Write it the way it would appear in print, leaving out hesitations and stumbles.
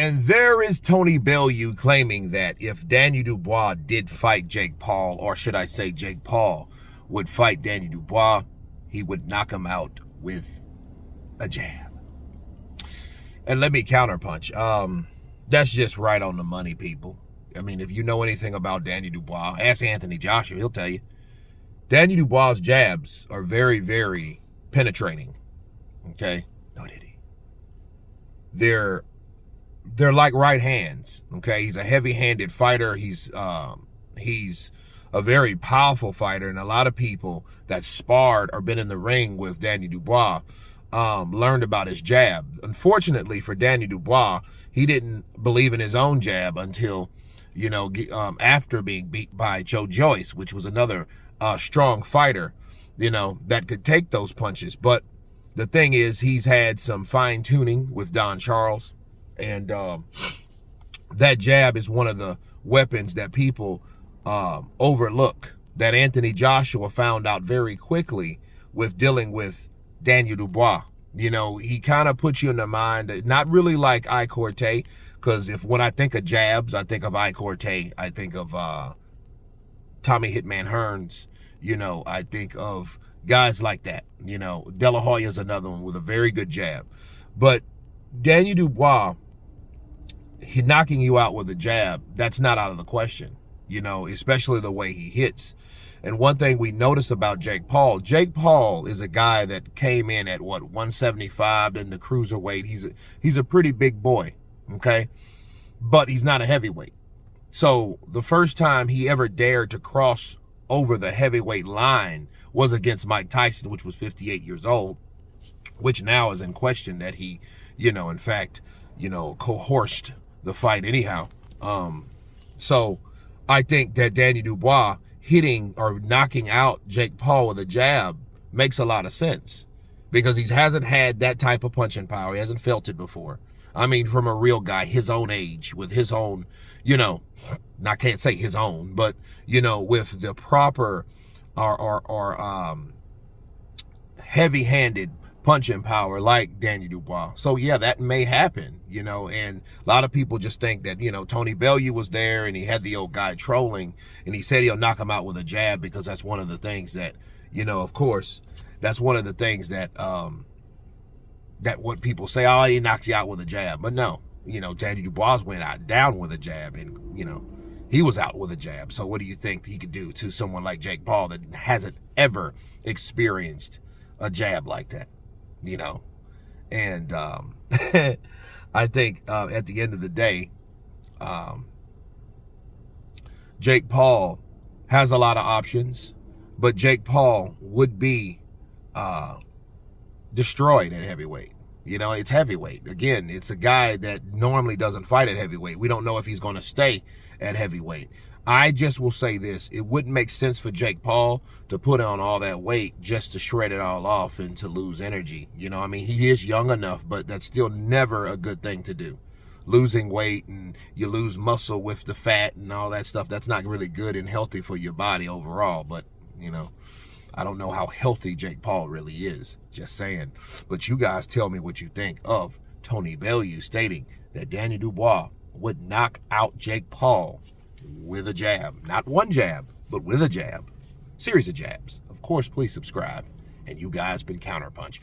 And there is Tony Bellew claiming that if Daniel Dubois did fight Jake Paul, or should I say Jake Paul would fight Daniel Dubois, he would knock him out with a jab. And let me counterpunch. That's just right on the money, people. I mean, if you know anything about Daniel Dubois, ask Anthony Joshua, he'll tell you. Daniel Dubois' jabs are very, very penetrating. Okay? No, did he? They're like right hands. Okay? He's a heavy-handed fighter. He's a very powerful fighter, and a lot of people that sparred or been in the ring with Daniel Dubois learned about his jab. Unfortunately for Daniel Dubois, he didn't believe in his own jab until, you know, after being beat by Joe Joyce, which was another strong fighter, you know, that could take those punches. But the thing is, he's had some fine tuning with Don Charles, and that jab is one of the weapons that people overlook, that Anthony Joshua found out very quickly with dealing with Daniel Dubois. You know, he kind of puts you in the mind that not really like Corte, because when I think of jabs, I think of Corte, I think of Tommy Hitman Hearns, you know, I think of guys like that. You know, De La Hoya's another one with a very good jab. But Daniel Dubois, he knocking you out with a jab, that's not out of the question, you know, especially the way he hits. And one thing we notice about Jake Paul is a guy that came in at, what, 175 in the cruiserweight. He's a pretty big boy, okay? But he's not a heavyweight. So the first time he ever dared to cross over the heavyweight line was against Mike Tyson, which was 58 years old, which now is in question that he, you know, in fact, you know, coerced the fight anyhow. So I think that Daniel Dubois hitting or knocking out Jake Paul with a jab makes a lot of sense, because he hasn't had that type of punching power. He hasn't felt it before. I mean, from a real guy his own age, with his own, you know, I can't say his own, but, you know, with the proper or heavy-handed punching power like Daniel Dubois. So yeah, that may happen, you know, and a lot of people just think that, you know, Tony Bellew was there and he had the old guy trolling and he said he'll knock him out with a jab, because that's one of the things that, you know, of course, that's one of the things that that what people say, oh, he knocks you out with a jab. But no, you know, Daniel Dubois went out down with a jab, and, you know, he was out with a jab. So what do you think he could do to someone like Jake Paul that hasn't ever experienced a jab like that? You know, and I think at the end of the day, Jake Paul has a lot of options, but Jake Paul would be destroyed at heavyweight. You know, it's heavyweight. Again, it's a guy that normally doesn't fight at heavyweight. We don't know if he's going to stay at heavyweight. I just will say this. It wouldn't make sense for Jake Paul to put on all that weight just to shred it all off and to lose energy. You know, I mean, he is young enough, but that's still never a good thing to do. Losing weight and you lose muscle with the fat and all that stuff, that's not really good and healthy for your body overall. But, you know, I don't know how healthy Jake Paul really is. Just saying. But you guys tell me what you think of Tony Bellew stating that Daniel Dubois would knock out Jake Paul with a jab. Not one jab, but with a jab. Series of jabs. Of course, please subscribe. And you guys been Counterpunch.